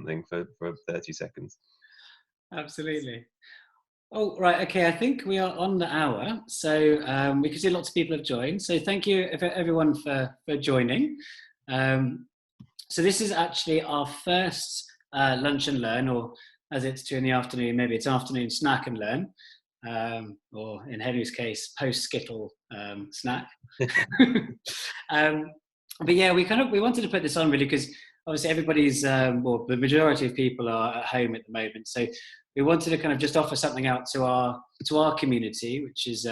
something for 30 seconds. Absolutely. Oh, right. Okay. I think we are on the hour. So we can see lots of people have joined. So thank you everyone for joining. So this is actually our first lunch and learn, or as it's 2 in the afternoon, maybe it's afternoon snack and learn, or in Henry's case, post-Skittle snack. But yeah, we wanted to put this on really because obviously everybody's, well, the majority of people are at home at the moment. So we wanted to kind of just offer something out to our community, which is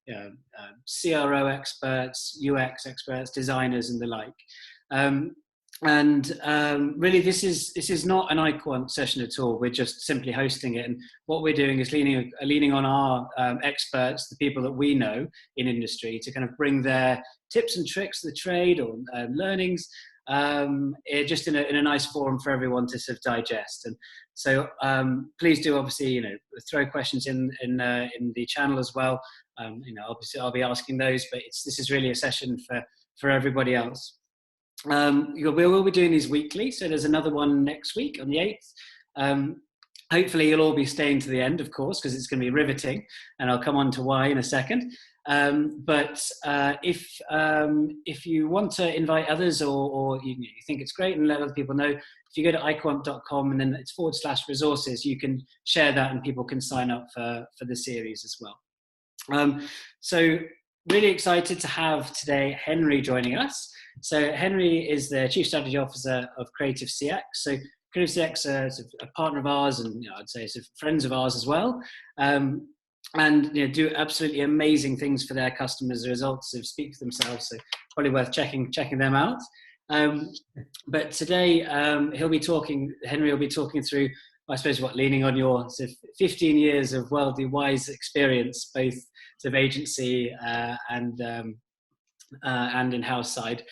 CRO experts, UX experts, designers, and the like. Really, this is not an iQuant session at all. We're just simply hosting it, and what we're doing is leaning on our experts, the people that we know in industry, to kind of bring their tips and tricks to the trade or learnings, just in a nice forum for everyone to sort of digest. And so please do obviously throw questions in the channel as well. Obviously I'll be asking those, but this is really a session for everybody else. We will be doing these weekly, so there's another one next week on the 8th. Hopefully you'll all be staying to the end, of course, because it's going to be riveting, and I'll come on to why in a second. But if you want to invite others, or you think it's great and let other people know, if you go to iQuant.com and then it's /resources, you can share that and people can sign up for the series as well. So really excited to have today Henry joining us. So Henry is the Chief Strategy Officer of Creative CX. So Creative CX are a partner of ours, and I'd say friends of ours as well. And do absolutely amazing things for their customers. The results speak for themselves, so probably worth checking them out. But today Henry will be talking through, I suppose, leaning on your 15 years of worldly wise experience, both sort of agency and in-house side,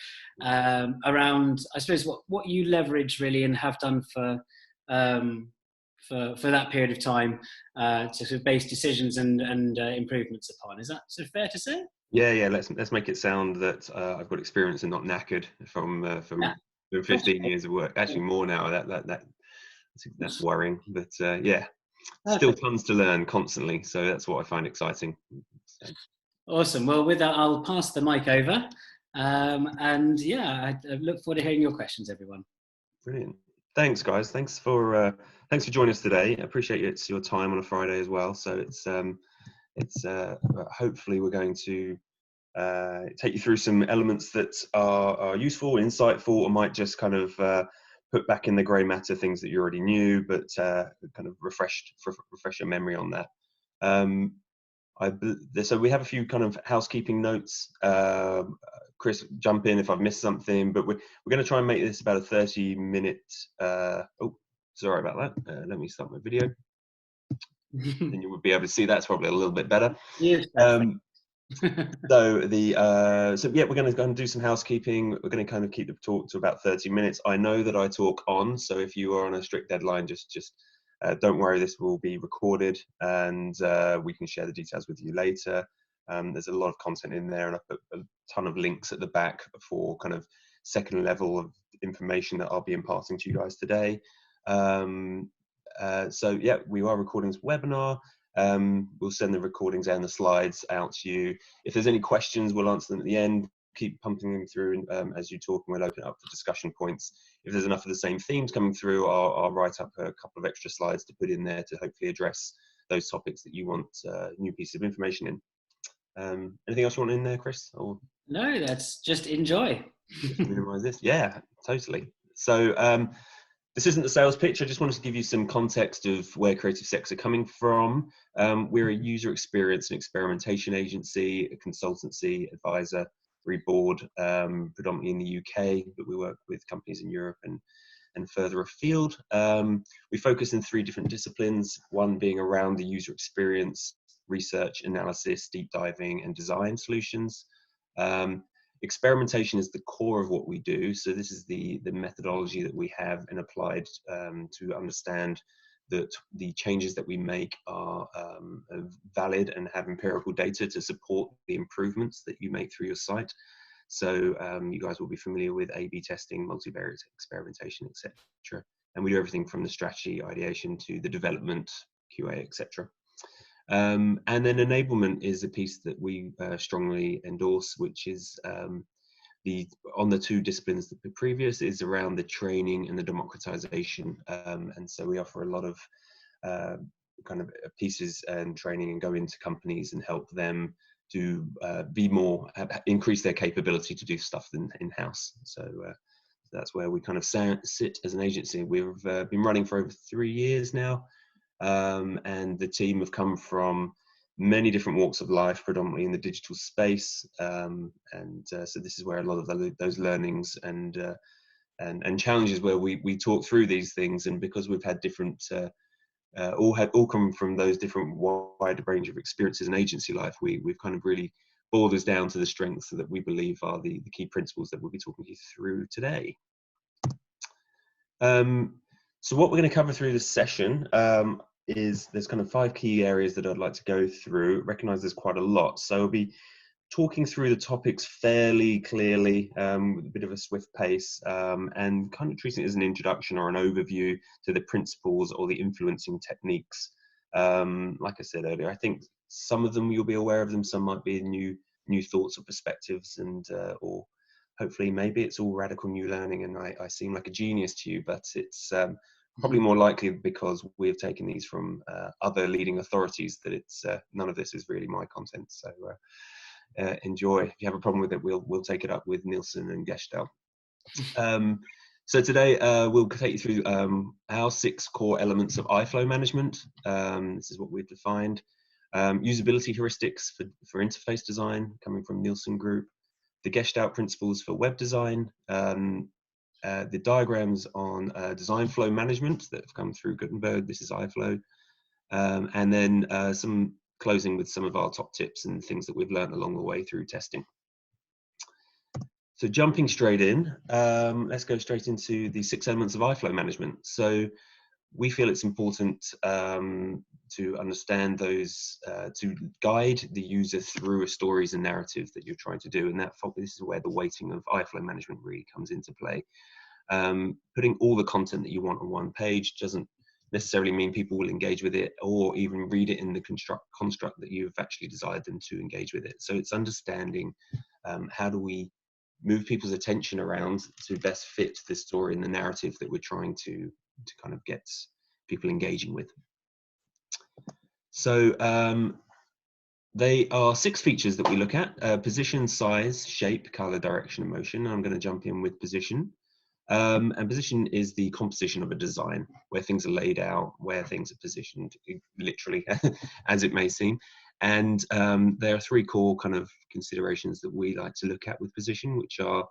around, I suppose, what you leverage really and have done for that period of time to sort of base decisions and improvements upon. Is that sort of fair to say? Yeah. Let's make it sound that I've got experience and not knackered from 15 years of work. Actually, more now. That's worrying, but yeah, still tons to learn constantly. So that's what I find exciting. So. Awesome. Well, with that, I'll pass the mic over. And yeah, I look forward to hearing your questions, everyone. Brilliant. Thanks, guys. Thanks for joining us today. I appreciate it's your time on a Friday as well. So it's hopefully we're going to take you through some elements that are useful, insightful, or might just kind of put back in the grey matter things that you already knew, but kind of refresh your memory on that. So we have a few kind of housekeeping notes. Chris, jump in if I've missed something, but we're going to try and make this about a 30-minute. Oh, sorry about that. Let me start my video. Then you would be able to see that's probably a little bit better. Yes. So we're going to go and do some housekeeping. We're going to kind of keep the talk to about 30 minutes. I know that I talk on, so if you are on a strict deadline, just don't worry, this will be recorded and we can share the details with you later. There's a lot of content in there, and I put a ton of links at the back for kind of second level of information that I'll be imparting to you guys today. So yeah, we are recording this webinar. We'll send the recordings and the slides out to you. If there's any questions, we'll answer them at the end. Keep pumping them through as you talk, and we'll open it up for discussion points. If there's enough of the same themes coming through, I'll write up a couple of extra slides to put in there to hopefully address those topics that you want new pieces of information in. Anything else you want in there, Chris? Or? No, that's just enjoy. Just minimize this. Yeah, totally. So this isn't a sales pitch. I just wanted to give you some context of where Creative CX are coming from. We're a user experience and experimentation agency, a consultancy, advisor, board, predominantly in the UK, but we work with companies in Europe and further afield. We focus in 3 different disciplines, one being around the user experience, research, analysis, deep diving, and design solutions. Experimentation is the core of what we do. So this is the methodology that we have and applied to understand that the changes that we make are valid and have empirical data to support the improvements that you make through your site. So you guys will be familiar with A/B testing, multivariate experimentation, etc. and we do everything from the strategy ideation to the development, QA, etc. And then enablement is a piece that we strongly endorse, which is on the two disciplines that the previous is around the training and the democratization. And so we offer a lot of kind of pieces and training and go into companies and help them to be more, increase their capability to do stuff in-house. So that's where we kind of sit as an agency. We've been running for over 3 years now, and the team have come from many different walks of life, predominantly in the digital space, so this is where a lot of those learnings and challenges where we talk through these things, and because we've had different all come from those different wide range of experiences in agency life, we've kind of really boiled us down to the strengths that we believe are the key principles that we'll be talking you through today. So what we're going to cover through this session is there's kind of 5 key areas that I'd like to go through. Recognize there's quite a lot, so I'll be talking through the topics fairly clearly, with a bit of a swift pace, and kind of treating it as an introduction or an overview to the principles or the influencing techniques. Like I said earlier, I think some of them you'll be aware of them, some might be new thoughts or perspectives, and or hopefully maybe it's all radical new learning and I seem like a genius to you, but it's probably more likely because we've taken these from other leading authorities that it's none of this is really my content. So enjoy. If you have a problem with it, we'll take it up with Nielsen and Gestalt. So today we'll take you through our 6 core elements of iFlow management. This is what we've defined. Usability heuristics for interface design coming from Nielsen Group. The Gestalt principles for web design. The diagrams on design flow management that have come through Gutenberg. This is iFlow. And then some closing with some of our top tips and things that we've learned along the way through testing. So jumping straight in, let's go straight into the 6 elements of iFlow management. So we feel it's important to understand those, to guide the user through a stories and narrative that you're trying to do. And this is where the weighting of iFlow management really comes into play. Putting all the content that you want on one page doesn't necessarily mean people will engage with it or even read it in the construct that you've actually desired them to engage with it. So it's understanding how do we move people's attention around to best fit the story and the narrative that we're trying to kind of get people engaging with. So they are 6 features that we look at: position, size, shape, color, direction, and motion. I'm going to jump in with position. And position is the composition of a design, where things are laid out, where things are positioned, literally, as it may seem. And there are 3 core kind of considerations that we like to look at with position, which are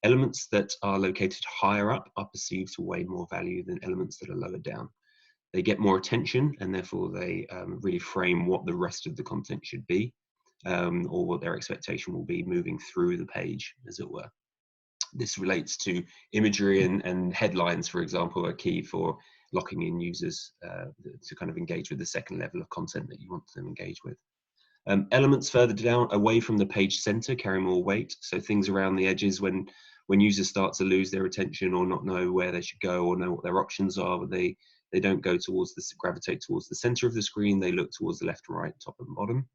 elements that are located higher up are perceived to weigh more value than elements that are lower down. They get more attention, and therefore they really frame what the rest of the content should be, or what their expectation will be moving through the page, as it were. This relates to imagery and headlines, for example, are key for locking in users to kind of engage with the second level of content that you want them to engage with. Elements further down, away from the page center, carry more weight. So things around the edges, when users start to lose their attention or not know where they should go or know what their options are, but they don't go towards gravitate towards the center of the screen, they look towards the left, right, top and bottom.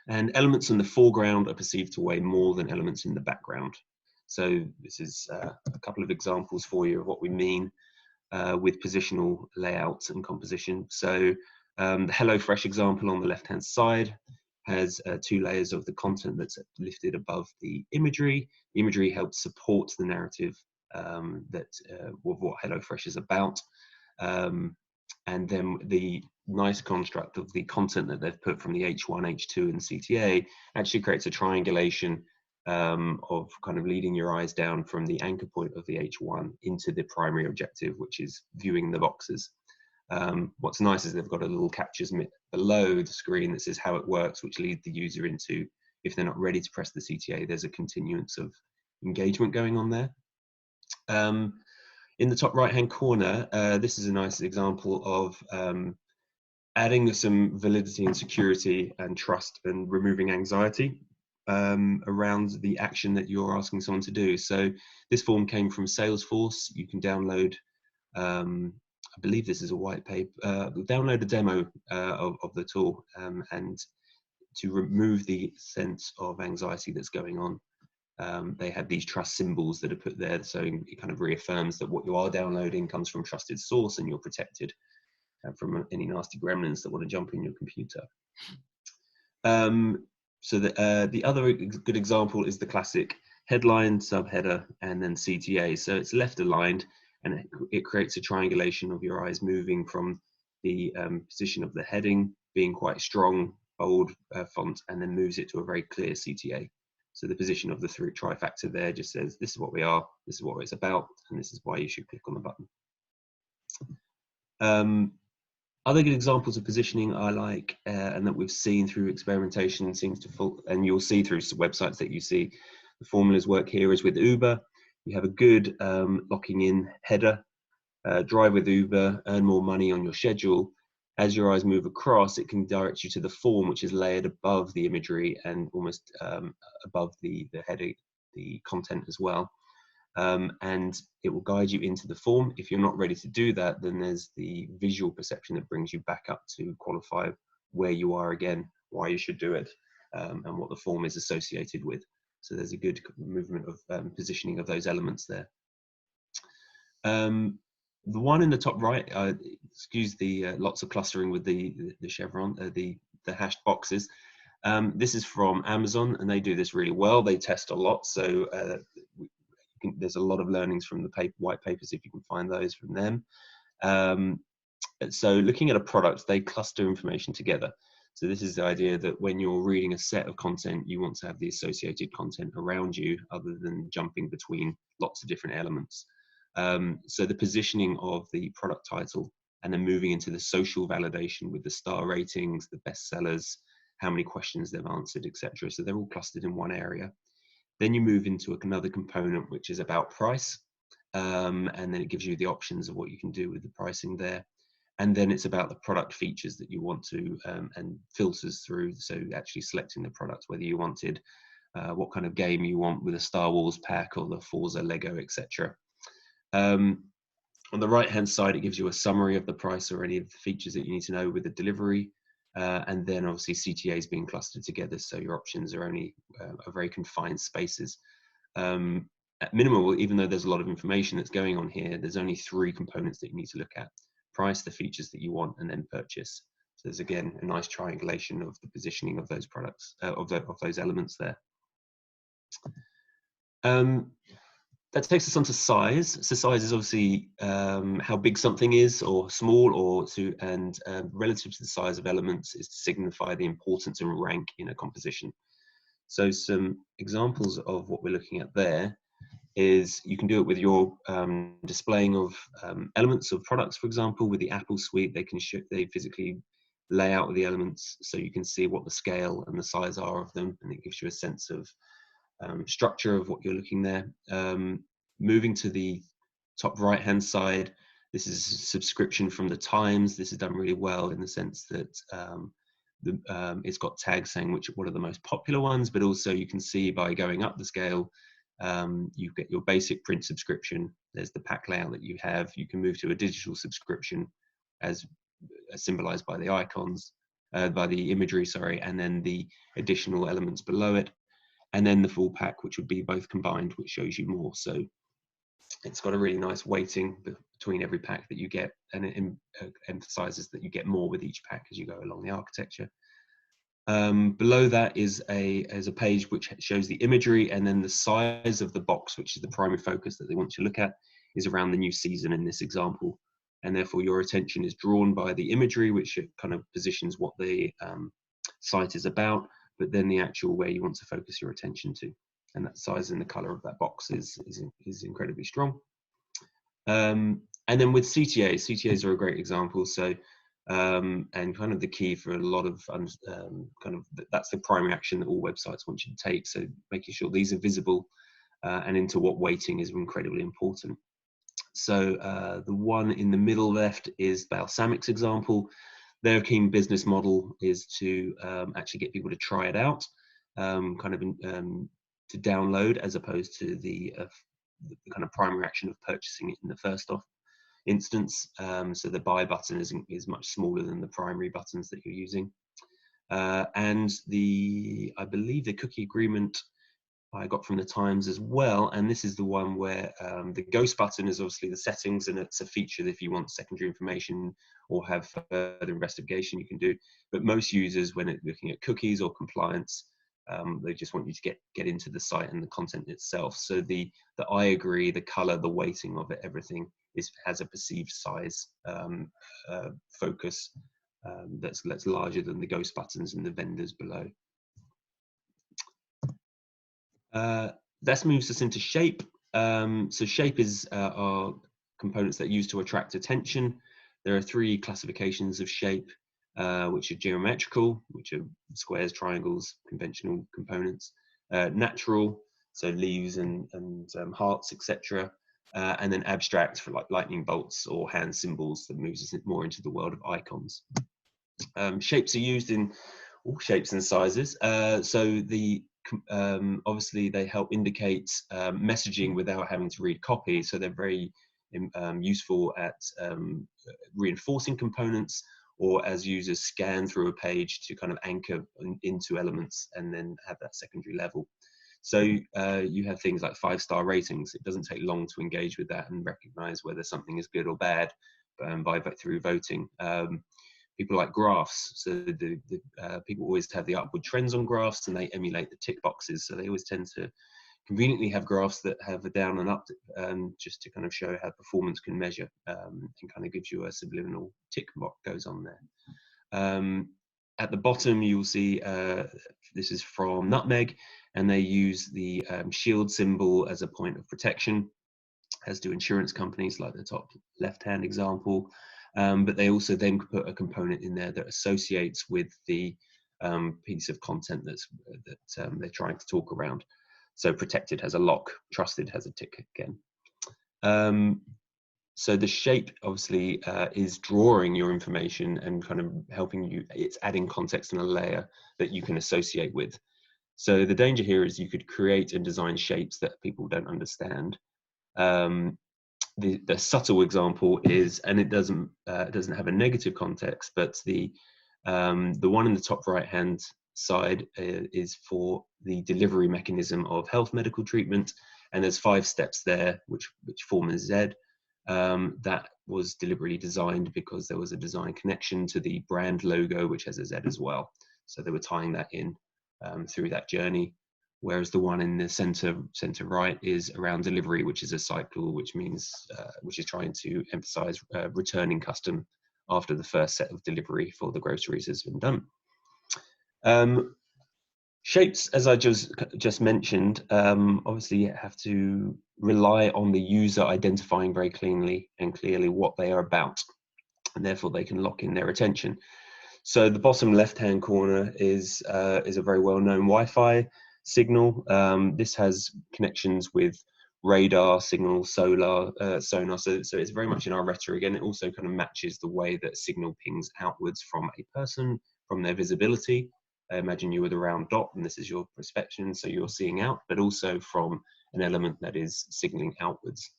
And elements in the foreground are perceived to weigh more than elements in the background. So this is a couple of examples for you of what we mean with positional layouts and composition. So the HelloFresh example on the left-hand side has 2 layers of the content that's lifted above the imagery. The imagery helps support the narrative of what HelloFresh is about. And then the nice construct of the content that they've put from the H1, H2, and CTA actually creates a triangulation of kind of leading your eyes down from the anchor point of the H1 into the primary objective, which is viewing the boxes. What's nice is they've got a little captures below the screen that says how it works, which lead the user into, if they're not ready to press the CTA, there's a continuance of engagement going on there. In the top right-hand corner, this is a nice example of adding some validity and security and trust and removing anxiety around the action that you're asking someone to do. So this form came from Salesforce. You can download I believe this is a white paper. Download a demo of the tool, and to remove the sense of anxiety that's going on. They have these trust symbols that are put there, so it kind of reaffirms that what you are downloading comes from trusted source and you're protected from any nasty gremlins that want to jump in your computer. So the other good example is the classic headline, subheader, and then CTA. So it's left aligned, and it creates a triangulation of your eyes moving from the position of the heading being quite strong, bold font, and then moves it to a very clear CTA. So the position of the trifactor there just says, this is what we are, this is what it's about, and this is why you should click on the button. Other good examples of positioning I like, and that we've seen through experimentation, and you'll see through websites that you see the formulas work here, is with Uber. You have a good locking in header, drive with Uber, earn more money on your schedule. As your eyes move across, it can direct you to the form, which is layered above the imagery and almost above the header, the content as well. And it will guide you into the form. If you're not ready to do that, then there's the visual perception that brings you back up to qualify where you are again, why you should do it, and what the form is associated with. So there's a good movement of positioning of those elements there. The one in the top right, excuse the lots of clustering with the chevron, the hashed boxes. This is from Amazon, and they do this really well. They test a lot, so there's a lot of learnings from the white papers, if you can find those from them. So looking at a product, they cluster information together. So this is the idea that when you're reading a set of content, you want to have the associated content around you other than jumping between lots of different elements. So the positioning of the product title and then moving into the social validation with the star ratings, the bestsellers, how many questions they've answered, etc. So they're all clustered in one area. Then you move into another component, which is about price. And then it gives you the options of what you can do with the pricing there. And then it's about the product features that you want to, and filters through. So actually selecting the product, whether you wanted what kind of game you want with a Star Wars pack or the Forza Lego, etc. On the right-hand side, it gives you a summary of the price or any of the features that you need to know with the delivery. And then obviously CTA is being clustered together, so your options are only are very confined spaces. At minimal, even though there's a lot of information that's going on here, there's only 3 components that you need to look at: price, the features that you want, and then purchase. So there's again a nice triangulation of the positioning of those products, of those elements there. That takes us on to size. So size is obviously how big something is, or small, or relative to the size of elements is to signify the importance and rank in a composition. So some examples of what we're looking at there is you can do it with your displaying of elements of products. For example, with the Apple suite, they physically lay out the elements so you can see what the scale and the size are of them, and it gives you a sense of structure of what you're looking there. Moving to the top right hand side, this is a subscription from the Times. This is done really well in the sense that it's got tags saying what are the most popular ones, but also you can see by going up the scale, you get your basic print subscription. There's the pack layout that you have. You can move to a digital subscription as symbolized by the icons, by the imagery, sorry, and then the additional elements below it. And then the full pack, which would be both combined, which shows you more. So it's got a really nice weighting between every pack that you get, and it emphasizes that you get more with each pack as you go along the architecture. Below that is a page which shows the imagery, and then the size of the box, which is the primary focus that they want you to look at, is around the new season in this example. And therefore your attention is drawn by the imagery, which kind of positions what the site is about, but then the actual where you want to focus your attention to. And that size and the color of that box is incredibly strong. And then with CTAs are a great example. So, and kind of the key for a lot of that's the primary action that all websites want you to take. So making sure these are visible and into what weighting is incredibly important. So the one in the middle left is Balsamic's example. Their key business model is to actually get people to try it out, to download, as opposed to the kind of primary action of purchasing it in the first off. instance. So the buy button is much smaller than the primary buttons that you're using. And I believe the cookie agreement I got from the Times as well, and this is the one where the ghost button is obviously the settings, and it's a feature that if you want secondary information or have further investigation you can do. But most users, when looking at cookies or compliance, they just want you to get into the site and the content itself. So the I agree, the color, the weighting of it, everything has a perceived size focus that's larger than the ghost buttons and the vendors below. That moves us into shape. So shape is our components that are used to attract attention. There are 3 classifications of shape, which are geometrical, which are squares, triangles, conventional components. Natural, so leaves and hearts, etc. And then abstract, for like lightning bolts or hand symbols, that moves us more into the world of icons. Shapes are used in all shapes and sizes. So obviously they help indicate messaging without having to read copy. So they're very useful at reinforcing components, or as users scan through a page to kind of anchor into elements and then have that secondary level. So you have things like 5-star ratings. It doesn't take long to engage with that and recognize whether something is good or bad through voting. People like graphs, so the people always have the upward trends on graphs, and they emulate the tick boxes. So they always tend to conveniently have graphs that have a down and up, just to kind of show how performance can measure, and kind of gives you a subliminal tick box goes on there. At the bottom, you'll see this is from Nutmeg, and they use the shield symbol as a point of protection, as do insurance companies, like the top left-hand example. But they also then put a component in there that associates with the piece of content that they're trying to talk around. So protected has a lock, trusted has a tick again. So the shape obviously is drawing your information and kind of helping you, it's adding context and a layer that you can associate with. So the danger here is you could create and design shapes that people don't understand. The subtle example is, and it doesn't have a negative context, but the one in the top right hand side is for the delivery mechanism of health medical treatment, and there's 5 steps there which form a Z. That was deliberately designed because there was a design connection to the brand logo, which has a Z as well, so they were tying that in through that journey. Whereas the one in the center right is around delivery, which is a cycle, which means which is trying to emphasize returning custom after the first set of delivery for the groceries has been done. Shapes, as I just mentioned, obviously have to rely on the user identifying very clearly what they are about, and therefore they can lock in their attention. So the bottom left-hand corner is a very well-known Wi-Fi signal. This has connections with radar signal, sonar, so it's very much in our rhetoric, and it also kind of matches the way that signal pings outwards from a person, from their visibility. Imagine you with a round dot, and this is your perspection, so you're seeing out, but also from an element that is signaling outwards.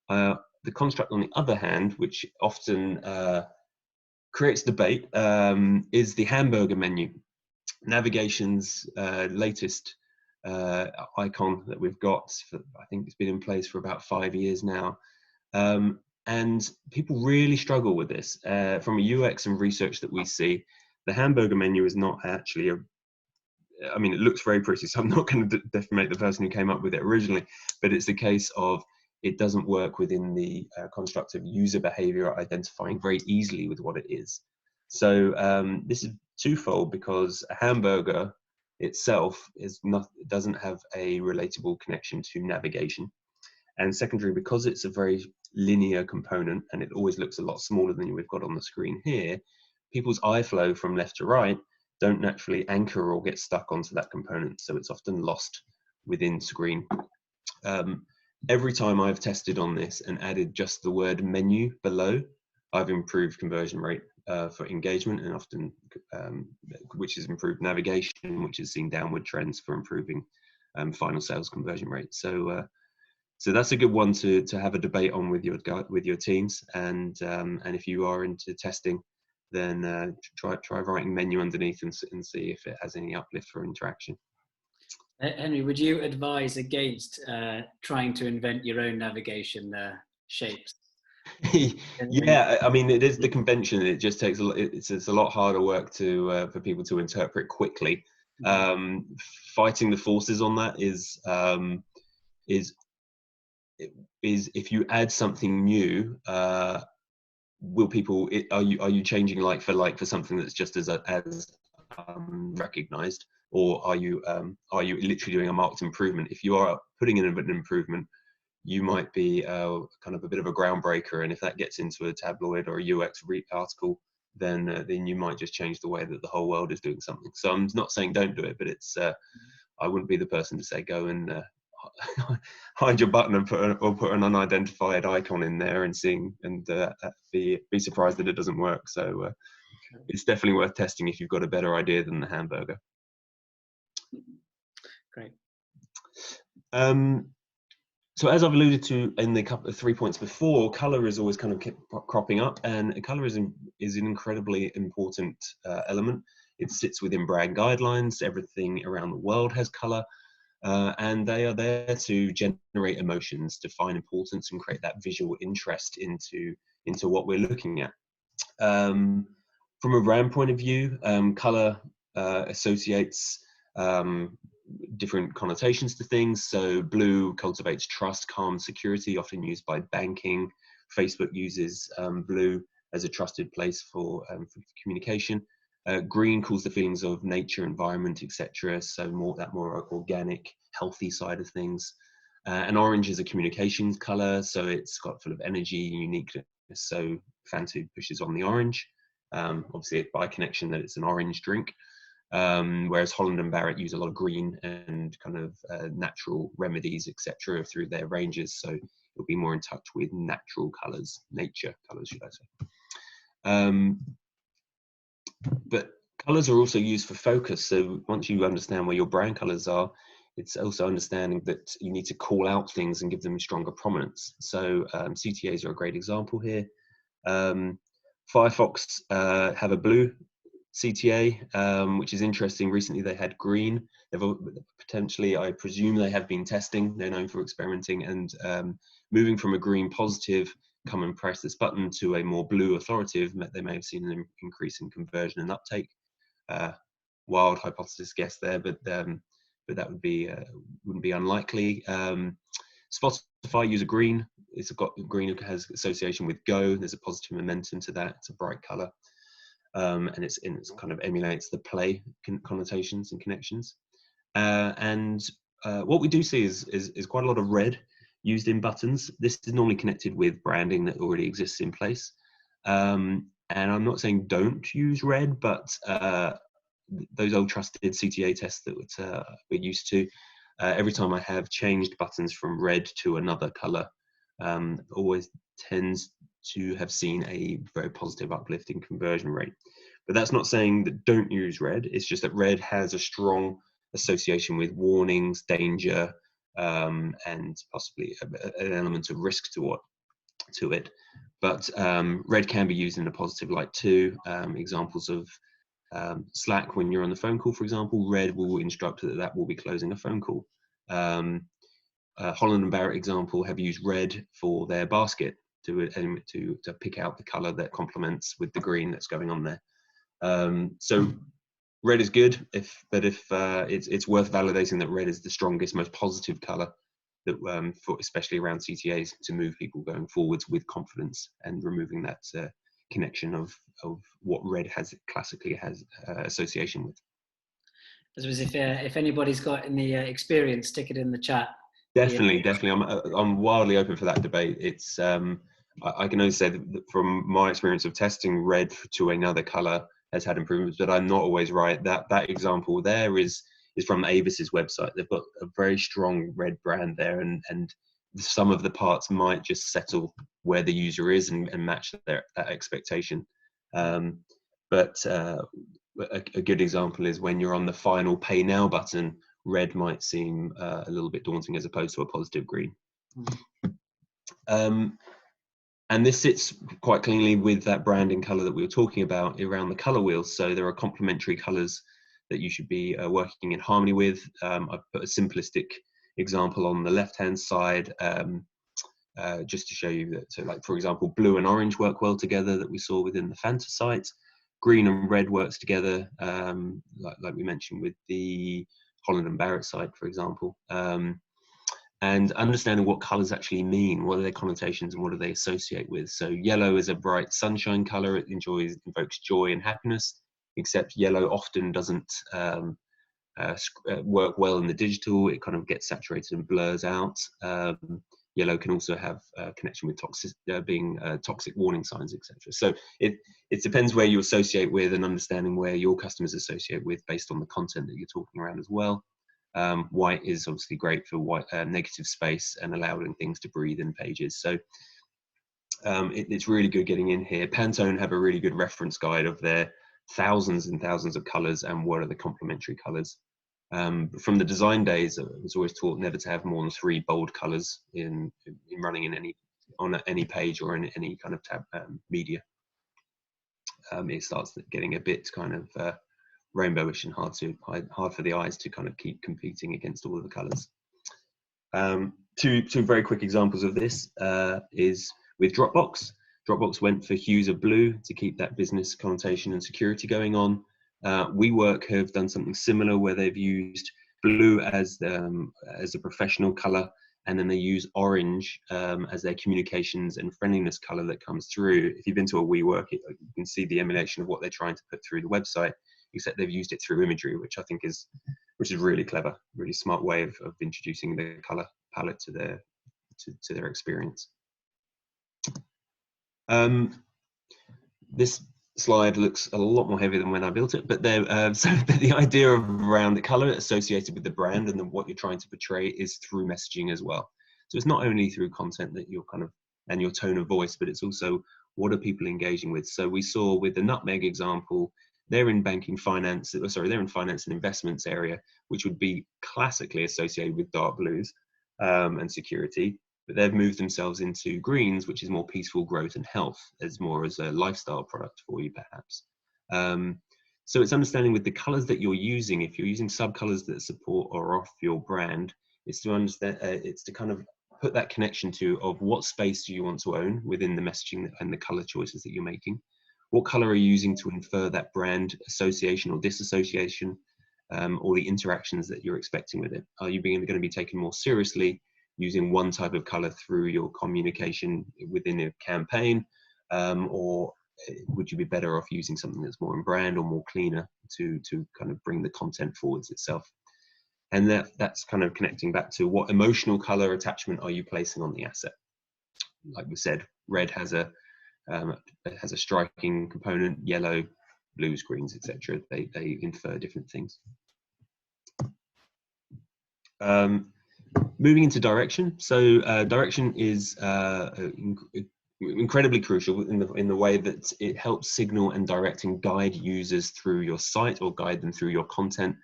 The construct, on the other hand, which often creates debate, is the hamburger menu. Navigation's latest icon that we've got, I think it's been in place for about 5 years now. And people really struggle with this. From a UX and research that we see, the hamburger menu is not actually I mean, it looks very pretty, so I'm not going to defamate the person who came up with it originally, but it's the case of it doesn't work within the construct of user behavior identifying very easily with what it is. So this is twofold, because a hamburger itself doesn't have a relatable connection to navigation. And secondary, because it's a very linear component and it always looks a lot smaller than we've got on the screen here, people's eye flow from left to right don't naturally anchor or get stuck onto that component, so it's often lost within screen. Every time I've tested on this and added just the word menu below, I've improved conversion rate for engagement, and often which has improved navigation, which has seen downward trends for improving final sales conversion rate. So So that's a good one to have a debate on with your teams, and if you are into testing, then try writing menu underneath and see if it has any uplift for interaction. Henry, would you advise against trying to invent your own navigation shapes? Yeah, I mean, it is the convention. It just takes it's a lot harder work for people to interpret quickly. Fighting the forces on that is if you add something new, will people? Are you changing like for something that's just as recognized, or are you literally doing a marked improvement? If you are putting in an improvement, you might be kind of a bit of a groundbreaker, and if that gets into a tabloid or a UX article, then you might just change the way that the whole world is doing something. So I'm not saying don't do it, but it's I wouldn't be the person to say go and hide your button and put an unidentified icon in there and be surprised that it doesn't work. So it's definitely worth testing if you've got a better idea than the hamburger. Great. So as I've alluded to in the couple of 3 points before, color is always kind of kept cropping up, and color is an incredibly important element. It sits within brand guidelines. Everything around the world has color, and they are there to generate emotions, define importance, and create that visual interest into what we're looking at. From a brand point of view, color associates different connotations to things. So blue cultivates trust, calm, security, often used by banking. Facebook uses blue as a trusted place for communication. Green calls the feelings of nature, environment, etc. So more organic, healthy side of things. And orange is a communications color, so it's got full of energy, uniqueness. So Fantu pushes on the orange. Obviously, by connection, that it's an orange drink. Whereas Holland and Barrett use a lot of green and kind of natural remedies, etc., through their ranges. So it'll be more in touch with natural colours, nature colours, should I say. But colours are also used for focus. So once you understand where your brand colours are, it's also understanding that you need to call out things and give them stronger prominence. So CTAs are a great example here. Firefox have a blue CTA, which is interesting. Recently they had green. They've potentially, I presume they have been testing. They're known for experimenting and moving from a green positive, come and press this button, to a more blue authoritative. They may have seen an increase in conversion and uptake. Wild hypothesis guess there, but that would be wouldn't be unlikely. Spotify use a green. It's got green has association with go. There's a positive momentum to that. It's a bright color. And it's kind of emulates the play connotations and connections. What we do see is quite a lot of red used in buttons. This is normally connected with branding that already exists in place. And I'm not saying don't use red, but those old trusted CTA tests that we're used to, every time I have changed buttons from red to another color, always tends to have seen a very positive uplift in conversion rate. But that's not saying that don't use red. It's just that red has a strong association with warnings, danger, and possibly an element of risk to it. But red can be used in a positive light too. Examples of Slack, when you're on the phone call, for example, red will instruct that will be closing a phone call. Holland and Barrett example have used red for their basket to pick out the color that complements with the green that's going on there. So red is good, but if it's worth validating that red is the strongest, most positive color that especially around CTAs, to move people going forwards with confidence and removing that connection of what red classically has association with. I suppose if anybody's got any experience, stick it in the chat. Definitely. I'm wildly open for that debate. It's I can only say that from my experience of testing red to another color has had improvements, but I'm not always right. That example there is from Avis's website. They've got a very strong red brand there, and some of the parts might just settle where the user is and match that expectation. But a good example is when you're on the final pay now button, red might seem a little bit daunting as opposed to a positive green. And this sits quite cleanly with that branding color that we were talking about around the color wheels. So there are complementary colors that you should be working in harmony with. I've put a simplistic example on the left-hand side, just to show you that, so like, for example, blue and orange work well together, that we saw within the Fanta site. Green and red works together, like we mentioned with the Holland and Barrett site, for example. And understanding what colors actually mean, what are their connotations and what do they associate with. So yellow is a bright sunshine color. It invokes joy and happiness, except yellow often doesn't work well in the digital. It kind of gets saturated and blurs out. Yellow can also have a connection with toxic warning signs, etc. So it depends where you associate with, and understanding where your customers associate with based on the content that you're talking around as well. White is obviously great for negative space and allowing things to breathe in pages. So it's really good getting in here. Pantone have a really good reference guide of their thousands and thousands of colors and what are the complementary colors. From the design days, I was always taught never to have more than 3 bold colors in running in any page or in any kind of tab media. It starts getting a bit kind of rainbowish and hard for the eyes to kind of keep competing against all of the colors. Two very quick examples of this is with Dropbox. Dropbox went for hues of blue to keep that business connotation and security going on. WeWork have done something similar where they've used blue as a professional color, and then they use orange as their communications and friendliness color that comes through. If you've been to a WeWork, you can see the emulation of what they're trying to put through the website, except they've used it through imagery, which I think is really clever, really smart way of introducing the color palette to their experience. This slide looks a lot more heavy than when I built it, but the idea around the color associated with the brand and what you're trying to portray is through messaging as well. So it's not only through content that you're and your tone of voice, but it's also what are people engaging with. So we saw with the Nutmeg example, they're in finance and investments area, which would be classically associated with dark blues and security. But they've moved themselves into greens, which is more peaceful growth and health, as a lifestyle product for you, perhaps. So it's understanding with the colors that you're using. If you're using sub-colors that support or off your brand, it's to understand. It's to kind of put that connection of what space do you want to own within the messaging and the color choices that you're making. What color are you using to infer that brand association or disassociation, or the interactions that you're expecting with it? Are you going to be taken more seriously using one type of color through your communication within a campaign, or would you be better off using something that's more in brand or more cleaner to kind of bring the content forwards itself? And that's kind of connecting back to what emotional color attachment are you placing on the asset. Like we said, red has a striking component, yellow, blues, greens, etc. They infer different things. Moving into direction. So direction is incredibly crucial in the way that it helps signal and direct and guide users through your site or guide them through your content,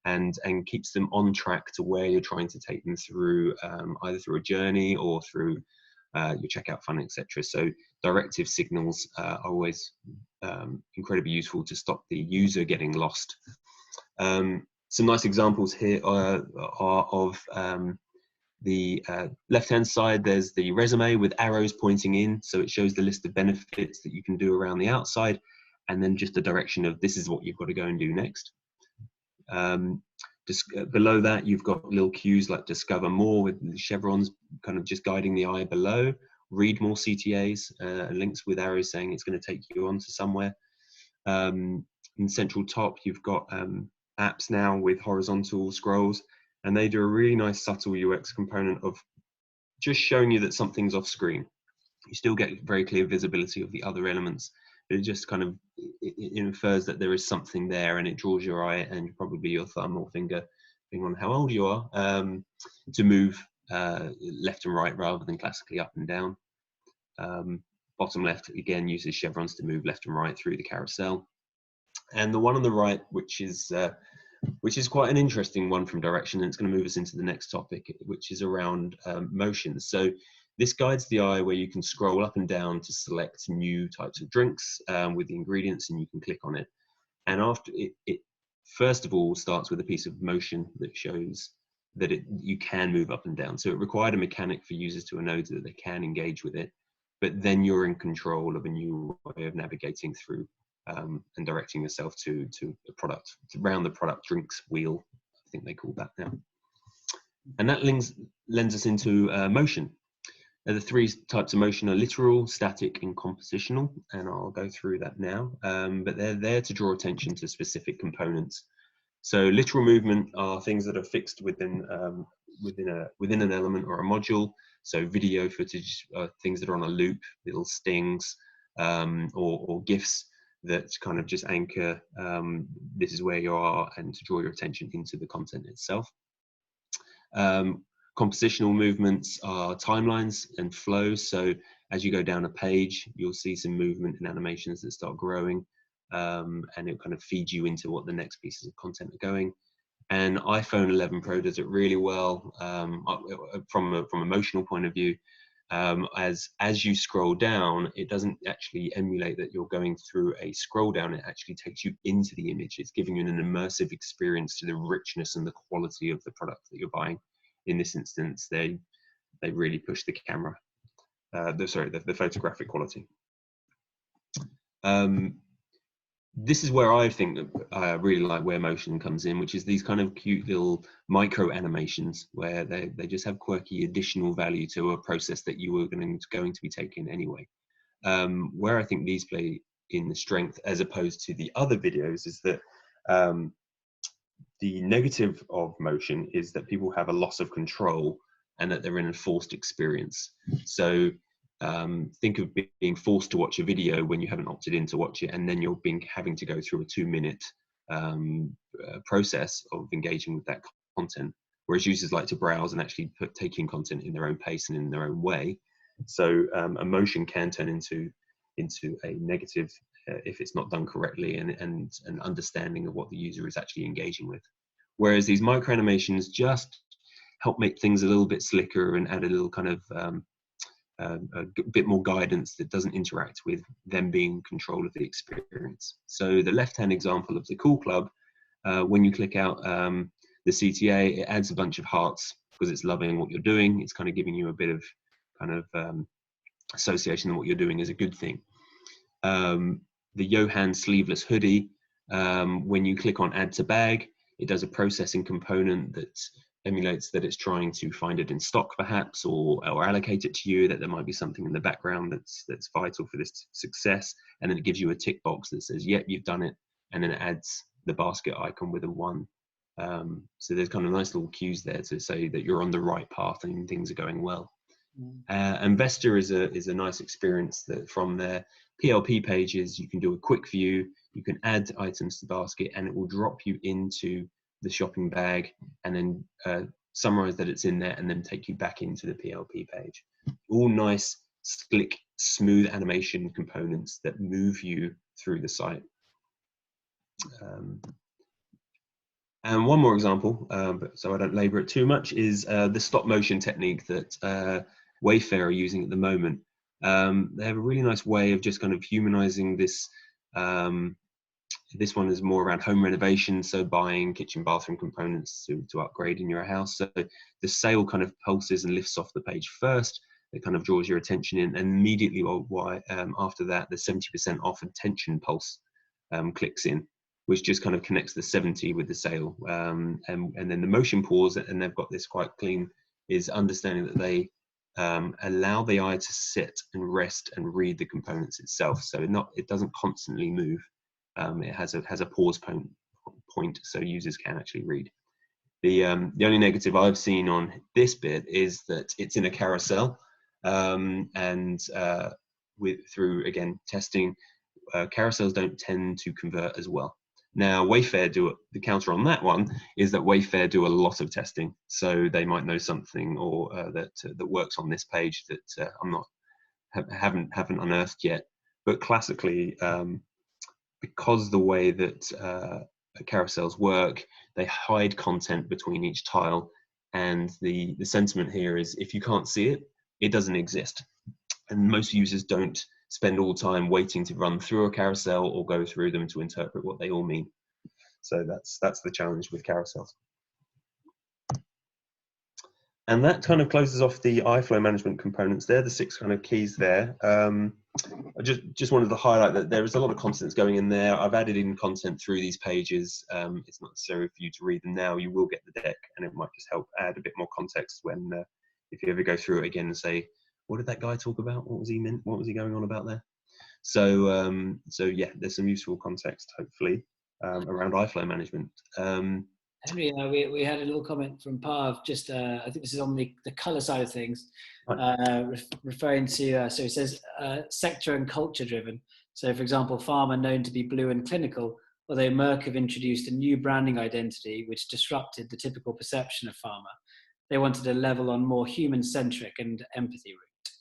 and keeps them on track to where you're trying to take them through, either through a journey or through your checkout funnel, etc. So directive signals are always incredibly useful to stop the user getting lost. Some nice examples here are of the left-hand side. There's the resume with arrows pointing in, so it shows the list of benefits that you can do around the outside, and then just the direction of this is what you've got to go and do next. Just below that, you've got little cues like discover more with chevrons kind of just guiding the eye below, read more CTAs, links with arrows saying it's going to take you on to somewhere. In central top, you've got apps now with horizontal scrolls, and they do a really nice subtle UX component of just showing you that something's off screen. You still get very clear visibility of the other elements, but it just kind of it infers that there is something there, and it draws your eye and probably your thumb or finger, depending on how old you are, to move left and right rather than classically up and down. Bottom left again uses chevrons to move left and right through the carousel. And the one on the right, which is which is quite an interesting one from direction, and it's going to move us into the next topic, which is around motion. So this guides the eye where you can scroll up and down to select new types of drinks with the ingredients, and you can click on it. And after it first of all starts with a piece of motion that shows that you can move up and down. So it required a mechanic for users to know that they can engage with it, but then you're in control of a new way of navigating through and directing yourself to a product, around the product drinks wheel, I think they call that now. And that lends us into motion. The three types of motion are literal, static, and compositional, and I'll go through that now. But they're there to draw attention to specific components. So literal movement are things that are fixed within an element or a module. So video footage, things that are on a loop, little stings, or GIFs that kind of just anchor this is where you are and to draw your attention into the content itself. Compositional movements are timelines and flows. So as you go down a page, you'll see some movement and animations that start growing, and it kind of feeds you into what the next pieces of content are going. And iPhone 11 Pro does it really well from an emotional point of view. As you scroll down, it doesn't actually emulate that you're going through a scroll down. It actually takes you into the image. It's giving you an immersive experience to the richness and the quality of the product that you're buying. In this instance, they really push the camera, the photographic quality. This is where I think I really like where motion comes in, which is these kind of cute little micro animations where they just have quirky additional value to a process that you were going to be taking anyway. Where I think these play in the strength as opposed to the other videos is that the negative of motion is that people have a loss of control and that they're in a forced experience. So think of being forced to watch a video when you haven't opted in to watch it, and then you're having to go through a 2-minute process of engaging with that content, whereas users like to browse and actually take in content in their own pace and in their own way. So emotion can turn into a negative if it's not done correctly, and an understanding of what the user is actually engaging with. Whereas these micro animations just help make things a little bit slicker and add a little kind of a bit more guidance that doesn't interact with them being in control of the experience. So the left-hand example of the Cool Club, when you click out the CTA, it adds a bunch of hearts because it's loving what you're doing. It's kind of giving you a bit of kind of association that what you're doing is a good thing. The Johan sleeveless hoodie, when you click on add to bag, it does a processing component that emulates that it's trying to find it in stock perhaps, or allocate it to you, that there might be something in the background that's vital for this success, and then it gives you a tick box that says yep, you've done it, and then it adds the basket icon with a 1. So there's kind of nice little cues there to say that you're on the right path and things are going well. Investor is a nice experience that from their PLP pages you can do a quick view, you can add items to the basket, and it will drop you into the shopping bag and then summarize that it's in there and then take you back into the PLP page. All nice, slick, smooth animation components that move you through the site. And one more example, so I don't labor it too much, is the stop motion technique that Wayfair are using at the moment. They have a really nice way of just kind of humanizing this. This one is more around home renovation, so buying kitchen bathroom components to upgrade in your house. So the sale kind of pulses and lifts off the page first. It kind of draws your attention in, and immediately after that, the 70% off attention pulse clicks in, which just kind of connects the 70 with the sale. And then the motion pause, and they've got this quite clean, is understanding that they allow the eye to sit and rest and read the components itself. So it doesn't constantly move. It has a pause point so users can actually read. The only negative I've seen on this bit is that it's in a carousel, and through again testing, carousels don't tend to convert as well. Now Wayfair the counter on that one is that Wayfair do a lot of testing, so they might know something or that works on this page that haven't unearthed yet. But classically, because the way that carousels work. They hide content between each tile, and the sentiment here is if you can't see it, it doesn't exist. And most users don't spend all time waiting to run through a carousel or go through them to interpret what they all mean. So that's the challenge with carousels. And that kind of closes off the iFlow management components there, the 6 kind of keys there. I just wanted to highlight that there is a lot of content that's going in there. I've added in content through these pages. It's not necessary for you to read them now. You will get the deck, and it might just help add a bit more context when, if you ever go through it again and say, what did that guy talk about? What was he meant? What was he going on about there? So, so yeah, there's some useful context, hopefully, around iFlow management. Henry, we had a little comment from Parv, just I think this is on the colour side of things, referring to, so it says sector and culture driven. So for example, pharma known to be blue and clinical, although Merck have introduced a new branding identity which disrupted the typical perception of pharma. They wanted a level on more human-centric and empathy route.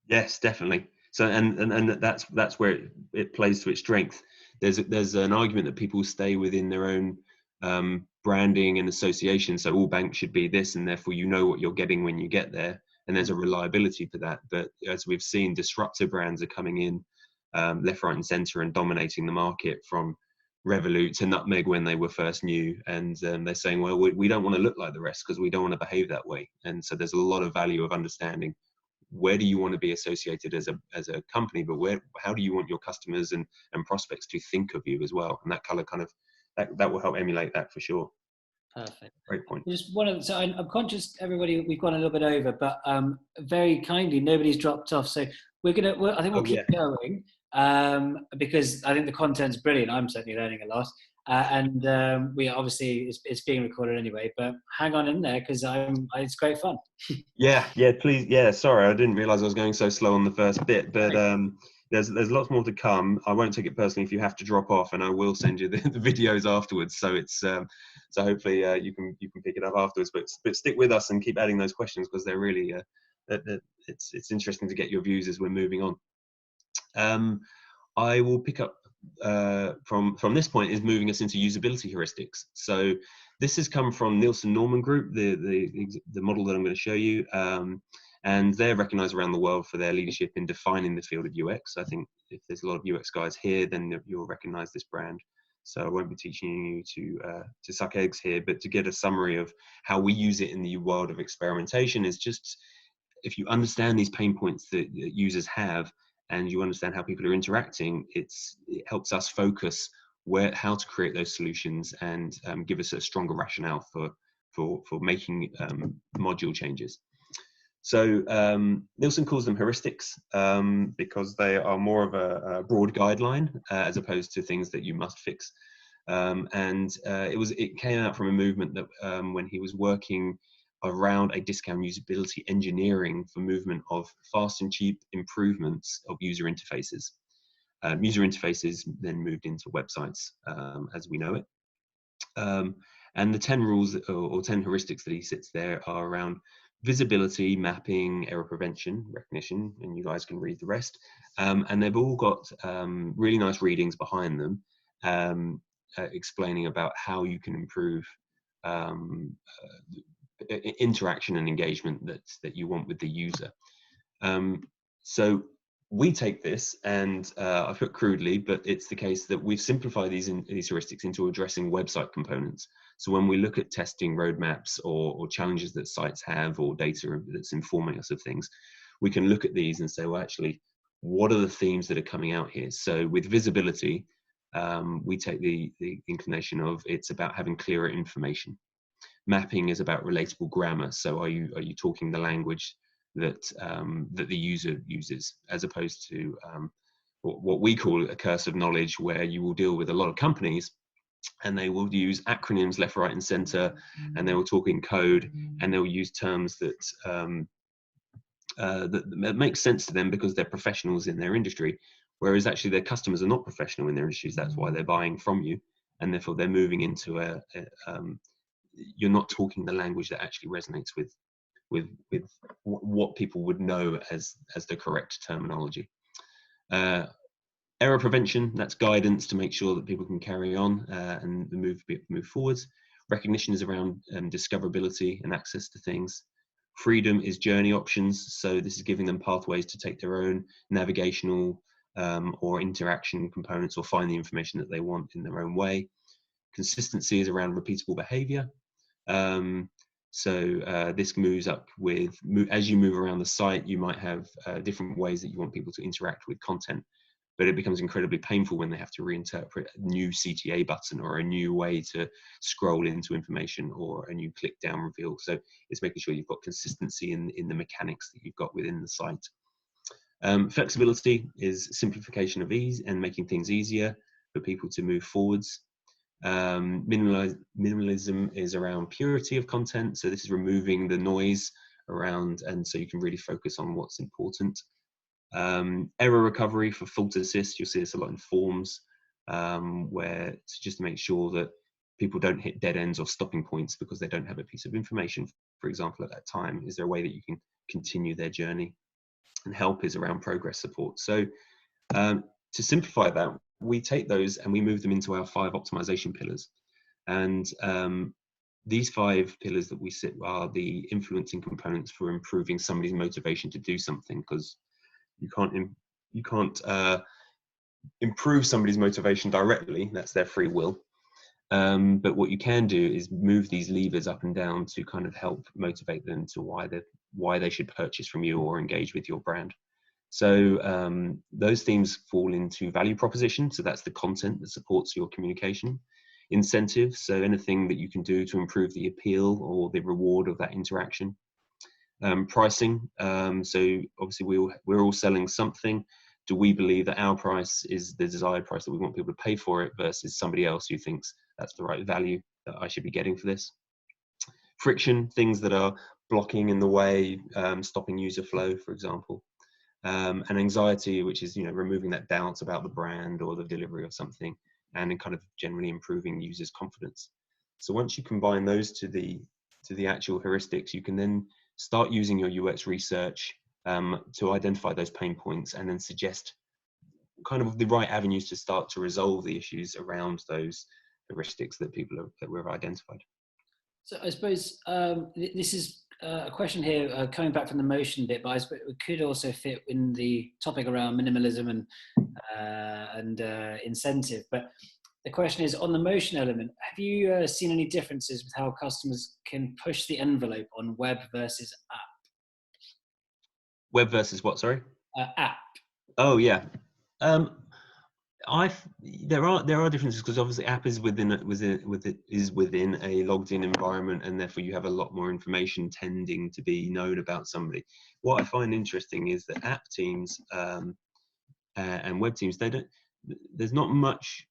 Yes, definitely. So and that's where it plays to its strength. There's an argument that people stay within their own branding and association, so all banks should be this, and therefore you know what you're getting when you get there, and there's a reliability to that. But as we've seen, disruptor brands are coming in left, right and center and dominating the market, from Revolut to Nutmeg when they were first new, and they're saying, well, we don't want to look like the rest because we don't want to behave that way. And so there's a lot of value of understanding where do you want to be associated as a company, but how do you want your customers and prospects to think of you as well? And that color kind of that will help emulate that for sure. Perfect. Great point. Just so I'm conscious, everybody, we've gone a little bit over, but very kindly, nobody's dropped off. So I think we'll keep going because I think the content's brilliant. I'm certainly learning a lot. And we obviously, it's being recorded anyway, but hang on in there because it's great fun. Yeah, please. Yeah, sorry, I didn't realize I was going so slow on the first bit, but there's lots more to come. I won't take it personally if you have to drop off, and I will send you the videos afterwards. So it's so hopefully you can pick it up afterwards. But stick with us and keep adding those questions because they're really it's interesting to get your views as we're moving on. I will pick up from this point is moving us into usability heuristics. So this has come from Nielsen Norman Group, the model that I'm going to show you, and they're recognized around the world for their leadership in defining the field of UX. I think if there's a lot of UX guys here, then you'll recognize this brand. So I won't be teaching you to suck eggs here, but to get a summary of how we use it in the world of experimentation is just, if you understand these pain points that users have, and you understand how people are interacting, it helps us focus how to create those solutions and give us a stronger rationale for making module changes. So Nielsen calls them heuristics because they are more of a broad guideline as opposed to things that you must fix. It came out from a movement that when he was working around a discount usability engineering for movement of fast and cheap improvements of user interfaces. User interfaces then moved into websites as we know it. And the 10 rules or 10 heuristics that he sits there are around visibility, mapping, error prevention, recognition, and you guys can read the rest. And they've all got really nice readings behind them explaining about how you can improve interaction and engagement that you want with the user. So we take this, and I put crudely, but it's the case that we've simplified these heuristics into addressing website components. So when we look at testing roadmaps or challenges that sites have or data that's informing us of things, we can look at these and say, well, actually, what are the themes that are coming out here? So with visibility, we take the inclination of it's about having clearer information. Mapping is about relatable grammar. So are you talking the language that that the user uses, as opposed to what we call a curse of knowledge, where you will deal with a lot of companies and they will use acronyms left, right, and center, and they will talk in code, and they will use terms that that make sense to them because they're professionals in their industry, whereas actually their customers are not professional in their industries. That's why they're buying from you, and therefore they're moving into you're not talking the language that actually resonates with what people would know as the correct terminology. Error prevention, that's guidance to make sure that people can carry on and move forwards. Recognition is around discoverability and access to things. Freedom is journey options, so this is giving them pathways to take their own navigational or interaction components or find the information that they want in their own way. Consistency is around repeatable behavior. This moves up with, as you move around the site, you might have different ways that you want people to interact with content, but it becomes incredibly painful when they have to reinterpret a new CTA button or a new way to scroll into information or a new click down reveal. So it's making sure you've got consistency in the mechanics that you've got within the site. Flexibility is simplification of ease and making things easier for people to move forwards. Minimalism is around purity of content, so this is removing the noise around, and so you can really focus on what's important. Error recovery for fault assist, you'll see this a lot in forms, where it's just to make sure that people don't hit dead ends or stopping points because they don't have a piece of information, for example, at that time. Is there a way that you can continue their journey? And help is around progress support. So to simplify that, we take those and we move them into our 5 optimization pillars. And these 5 pillars that we sit are the influencing components for improving somebody's motivation to do something, because you can't improve somebody's motivation directly. That's their free will. But what you can do is move these levers up and down to kind of help motivate them to why they should purchase from you or engage with your brand. So those themes fall into value proposition. So that's the content that supports your communication. Incentive, so anything that you can do to improve the appeal or the reward of that interaction. Pricing, so obviously we're all selling something. Do we believe that our price is the desired price that we want people to pay for it versus somebody else who thinks that's the right value that I should be getting for this? Friction, things that are blocking in the way, stopping user flow, for example. And anxiety, which is removing that doubt about the brand or the delivery of something, and kind of generally improving users' confidence. So once you combine those to the actual heuristics, you can then start using your UX research to identify those pain points and then suggest kind of the right avenues to start to resolve the issues around those heuristics that we've identified. So I suppose this is a question here coming back from the motion bit, but I suppose it could also fit in the topic around minimalism and incentive. But the question is, on the motion element, have you seen any differences with how customers can push the envelope on web versus app? Web versus what? Sorry. App. Oh yeah. There are differences because obviously app is within a logged in environment, and therefore you have a lot more information tending to be known about somebody. What I find interesting is that app teams and web teams, there's not much.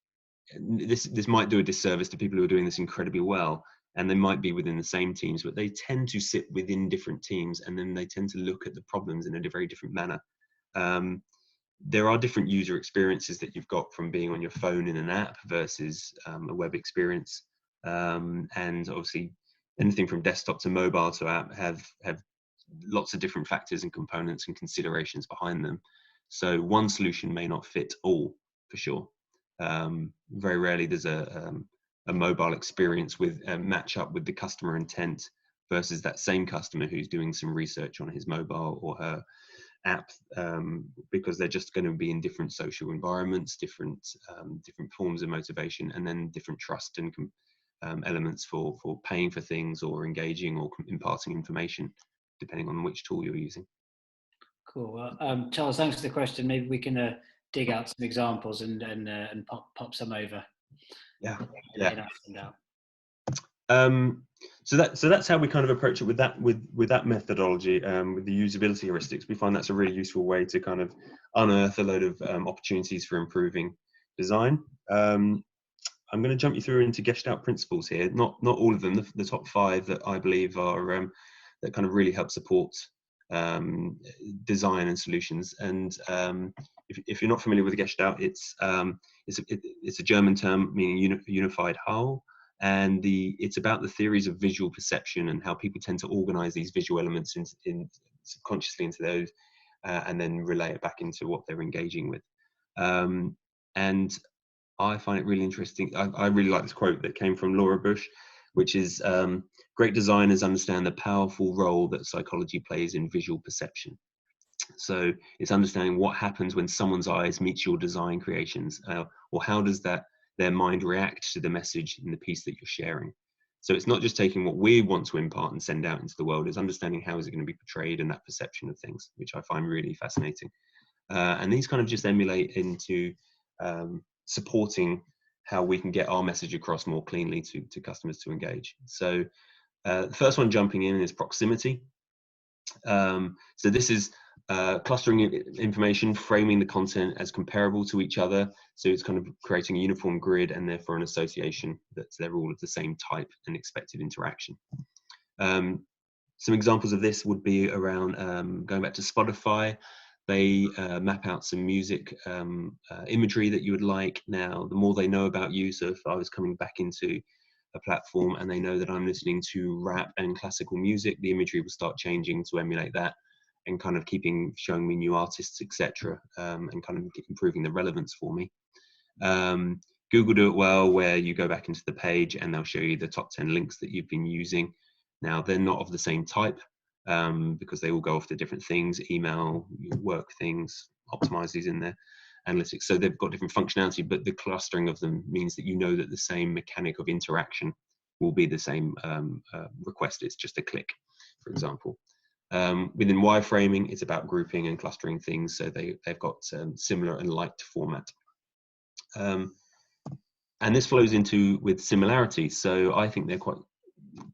This might do a disservice to people who are doing this incredibly well, and they might be within the same teams, but they tend to sit within different teams, and then they tend to look at the problems in a very different manner. There are different user experiences that you've got from being on your phone in an app versus a web experience, and obviously anything from desktop to mobile to app have lots of different factors and components and considerations behind them. So one solution may not fit all, for sure. Very rarely there's a mobile experience with match up with the customer intent versus that same customer who's doing some research on his mobile or her app, because they're just going to be in different social environments, different forms of motivation, and then different trust and elements for paying for things or engaging or imparting information, depending on which tool you're using. Cool. Well, Charles, thanks for the question. Maybe we can dig out some examples and pop some over. Yeah. So that's how we kind of approach it with that methodology, with the usability heuristics. We find that's a really useful way to kind of unearth a load of opportunities for improving design. I'm going to jump you through into Gestalt principles here. Not all of them. The top 5 that I believe are that kind of really help support design and solutions. And if you're not familiar with Gestalt, it's a German term meaning unified whole. And it's about the theories of visual perception and how people tend to organize these visual elements subconsciously into those and then relay it back into what they're engaging with. And I find it really interesting. I really like this quote that came from Laura Bush, which is, great designers understand the powerful role that psychology plays in visual perception. So it's understanding what happens when someone's eyes meets your design creations, or how does their mind react to the message in the piece that you're sharing. So it's not just taking what we want to impart and send out into the world, it's understanding how is it going to be portrayed and that perception of things, which I find really fascinating. And these kind of just emulate into supporting how we can get our message across more cleanly to customers to engage. So the first one jumping in is proximity. So this is clustering information, framing the content as comparable to each other. So it's kind of creating a uniform grid and therefore an association that they're all of the same type and expected interaction. Some examples of this would be around going back to Spotify. They map out some music imagery that you would like. Now, the more they know about you, so if I was coming back into a platform and they know that I'm listening to rap and classical music, the imagery will start changing to emulate that and kind of showing me new artists, etc., and kind of improving the relevance for me. Google do it well, where you go back into the page and they'll show you the top 10 links that you've been using. Now, they're not of the same type because they all go after different things, email, work things, optimize these in their analytics. So they've got different functionality, but the clustering of them means that you know that the same mechanic of interaction will be the same request. It's just a click, for example. Within wireframing, it's about grouping and clustering things, so they've got similar and liked format. And this flows into with similarity. So I think they're quite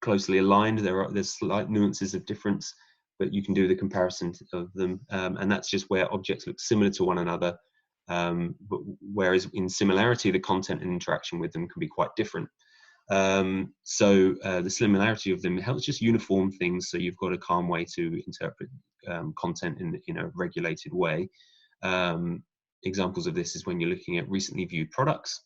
closely aligned. There's slight nuances of difference, but you can do the comparison of them. And that's just where objects look similar to one another. But whereas in similarity, the content and interaction with them can be quite different. So the similarity of them helps just uniform things, so you've got a calm way to interpret content in a regulated way. Examples of this is when you're looking at recently viewed products,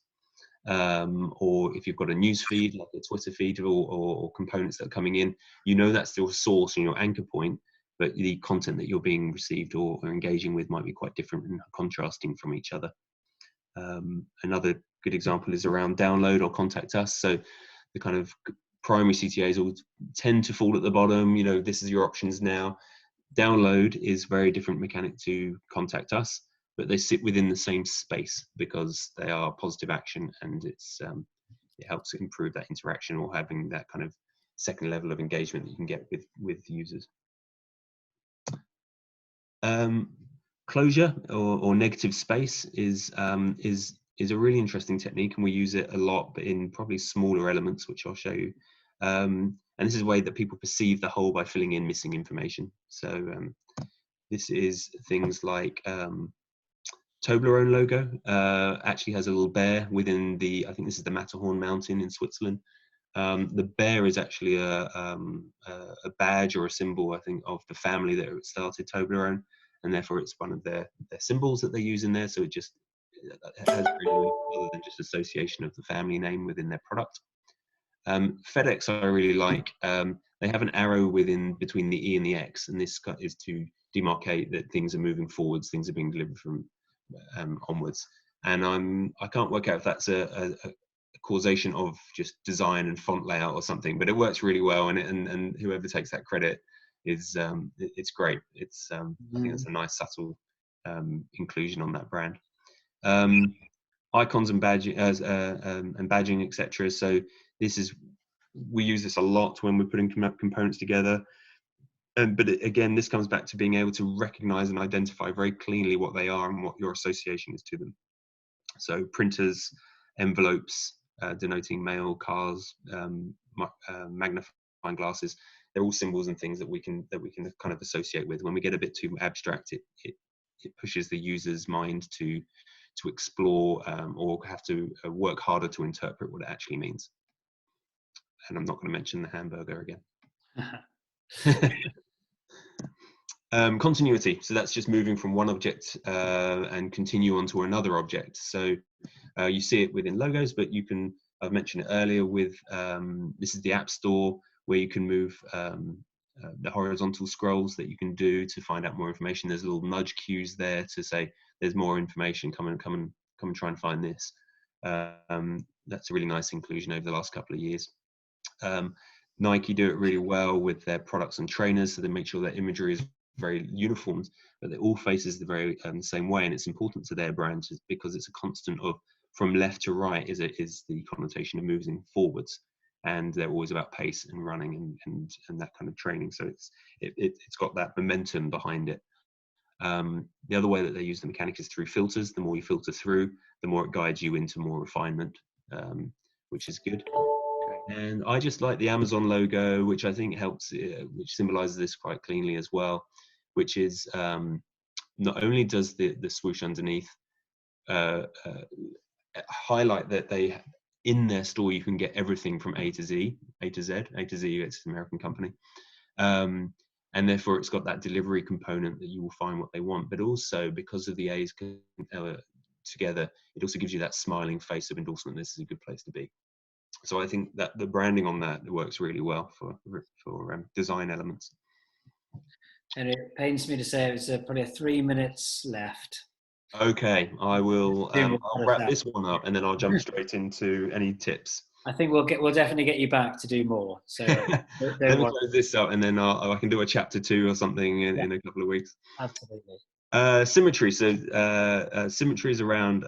or if you've got a news feed like a Twitter feed or components that are coming in, you know that's still a source and your anchor point, but the content that you're being received or engaging with might be quite different and contrasting from each other. Another good example is around download or contact us. So the kind of primary CTAs will tend to fall at the bottom. You know, this is your options now. Download is very different mechanic to contact us, but they sit within the same space because they are positive action, and it helps improve that interaction or having that kind of second level of engagement that you can get with users. Closure or negative space is a really interesting technique, and we use it a lot, but in probably smaller elements, which I'll show you. And this is a way that people perceive the whole by filling in missing information. So this is things like Toblerone logo actually has a little bear within I think this is the Matterhorn mountain in Switzerland. The bear is actually a badge or a symbol, I think, of the family that started Toblerone, and therefore it's one of their symbols that they use in there. So it has really other than just association of the family name within their product. FedEx I really like. They have an arrow between the E and the X, and this is to demarcate that things are moving forwards, things are being delivered from onwards. And I can't work out if that's a causation of just design and font layout or something, but it works really well, and whoever takes that credit is it's great. It's I think it's a nice subtle inclusion on that brand. Icons and badging, etc. So we use this a lot when we're putting components together. But again, this comes back to being able to recognize and identify very cleanly what they are and what your association is to them. So printers, envelopes, denoting mail, cars, magnifying glasses, they're all symbols and things that we can kind of associate with. When we get a bit too abstract, it pushes the user's mind to explore or have to work harder to interpret what it actually means. And I'm not going to mention the hamburger again. Continuity, so that's just moving from one object and continue on to another object. So you see it within logos, but I've mentioned it earlier with this is the App Store, where you can move the horizontal scrolls that you can do to find out more information. There's little nudge cues there to say there's more information, come and try and find this. That's a really nice inclusion over the last couple of years. Nike do it really well with their products and trainers, so they make sure their imagery is very uniform, but it all faces the very same way, and it's important to their brand because it's a constant of from left to right is the connotation of moving forwards, and they're always about pace and running and that kind of training. So it's got that momentum behind it. The other way that they use the mechanic is through filters. The more you filter through, the more it guides you into more refinement, which is good. And I just like the Amazon logo, which I think helps, which symbolizes this quite cleanly as well, which is not only does the swoosh underneath highlight that they, in their store, you can get everything from A to Z, it's an American company. And therefore it's got that delivery component that you will find what they want, but also because of the A's together, it also gives you that smiling face of endorsement. This is a good place to be. So I think that the branding on that works really well for design elements. And it pains me to say it's probably 3 minutes left. Okay, I will. I'll wrap this one up, and then I'll jump straight into any tips. I think we'll definitely get you back to do more. So let me close this up, and then I can do a chapter 2 or something in a couple of weeks. Absolutely. Symmetry. So symmetry is around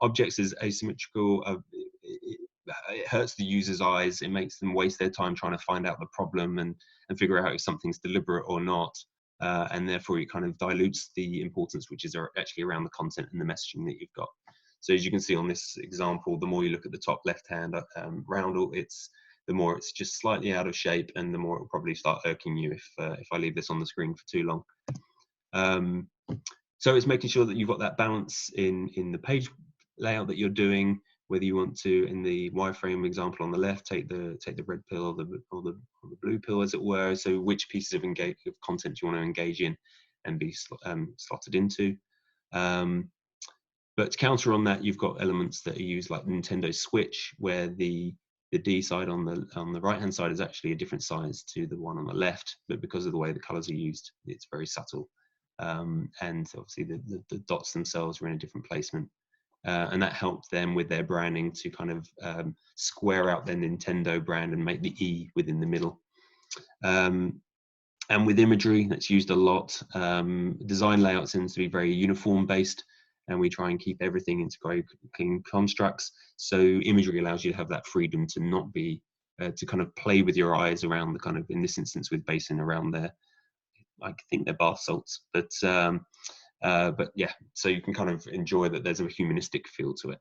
objects is asymmetrical. It hurts the user's eyes. It makes them waste their time trying to find out the problem and figure out if something's deliberate or not. And therefore it kind of dilutes the importance, which is actually around the content and the messaging that you've got. So as you can see on this example, the more you look at the top left-hand roundel, the more it's just slightly out of shape, and the more it will probably start irking you if I leave this on the screen for too long. So it's making sure that you've got that balance in the page layout that you're doing, whether you want to, in the wireframe example on the left, take the red pill or the blue pill, as it were. So which pieces of content you want to engage in and be slotted into. But to counter on that, you've got elements that are used like Nintendo Switch, where the D side on the right hand side is actually a different size to the one on the left, but because of the way the colors are used, it's very subtle. And obviously the dots themselves are in a different placement. And that helped them with their branding to kind of square out their Nintendo brand and make the E within the middle. And with imagery, that's used a lot. Design layout tends to be very uniform based, and we try and keep everything into very clean constructs. So imagery allows you to have that freedom to not be, to kind of play with your eyes around the kind of, in this instance with basing around there. I think they're bath salts, but yeah, so you can kind of enjoy that there's a humanistic feel to it.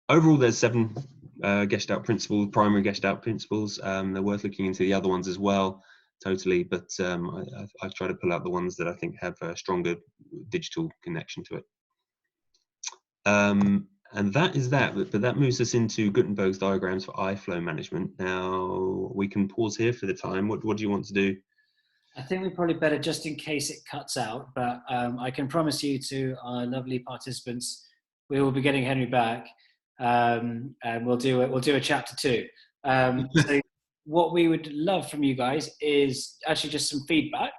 Overall, there's 7 Gestalt principles, primary Gestalt principles. They're worth looking into the other ones as well, totally, but I've tried to pull out the ones that I think have a stronger digital connection to it. And that is that, but that moves us into Gutenberg's diagrams for iFlow management. Now, we can pause here for the time. What do you want to do? I think we probably better, just in case it cuts out, but I can promise you to our lovely participants, we will be getting Henry back, and we'll do a chapter 2. So what we would love from you guys is actually just some feedback.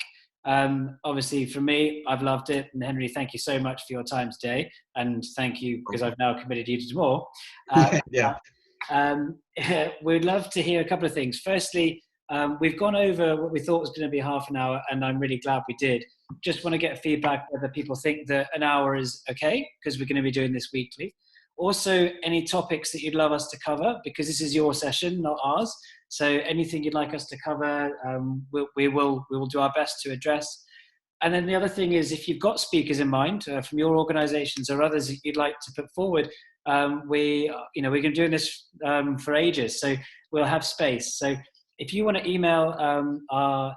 Obviously from me, I've loved it, and Henry, thank you so much for your time today, and thank you because I've now committed you to do more. Yeah. We'd love to hear a couple of things. Firstly, we've gone over what we thought was going to be half an hour, and I'm really glad we did. Just want to get feedback whether people think that an hour is okay, because we're going to be doing this weekly. Also, any topics that you'd love us to cover, because this is your session, not ours. So anything you'd like us to cover, we will do our best to address. And then the other thing is, if you've got speakers in mind from your organizations or others that you'd like to put forward, we've been doing this for ages, so we'll have space. So if you want to email our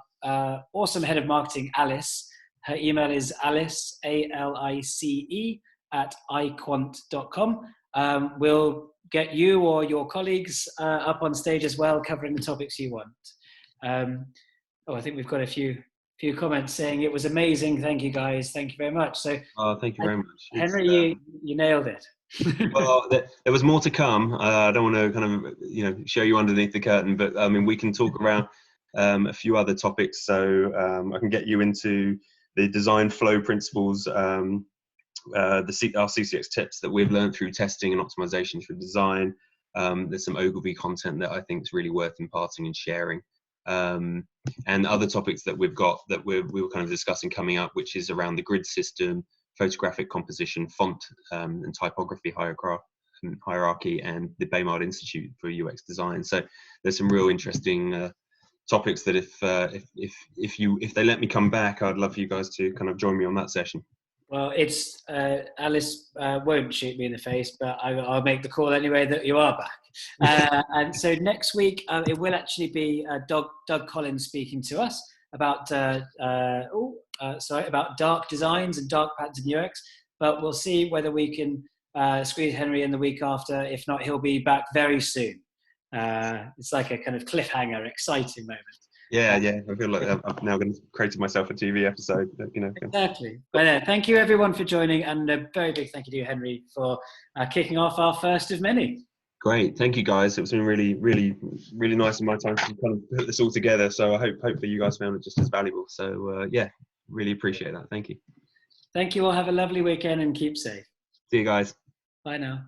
awesome head of marketing, Alice, her email is alice, ALICE, @iquant.com. We'll get you or your colleagues up on stage as well, covering the topics you want. I think we've got a few comments saying it was amazing. Thank you, guys. Thank you very much. So, thank you very much. Henry, you nailed it. Well, there was more to come. I don't want to kind of show you underneath the curtain, but I mean we can talk around a few other topics. So I can get you into the design flow principles, our CCX tips that we've learned through testing and optimization through design. There's some Ogilvy content that I think is really worth imparting and sharing. And other topics that we've got that we were kind of discussing coming up, which is around the grid system, photographic composition, font and typography hierarchy, and the Baymard Institute for UX Design. So there's some real interesting topics that if they let me come back, I'd love for you guys to kind of join me on that session. Well, it's Alice won't shoot me in the face, but I'll make the call anyway that you are back. And so next week it will actually be Doug Collins speaking to us about about dark designs and dark patterns in UX. But we'll see whether we can squeeze Henry in the week after. If not, he'll be back very soon. It's like a kind of cliffhanger, exciting moment. Yeah. I feel like I've now created myself a TV episode. Exactly. But thank you everyone for joining, and a very big thank you to you, Henry, for kicking off our first of many. Great, thank you guys. It's been really, really, really nice in my time to kind of put this all together. So I hopefully you guys found it just as valuable. So yeah, really appreciate that. Thank you. Thank you all. Have a lovely weekend and keep safe. See you guys. Bye now.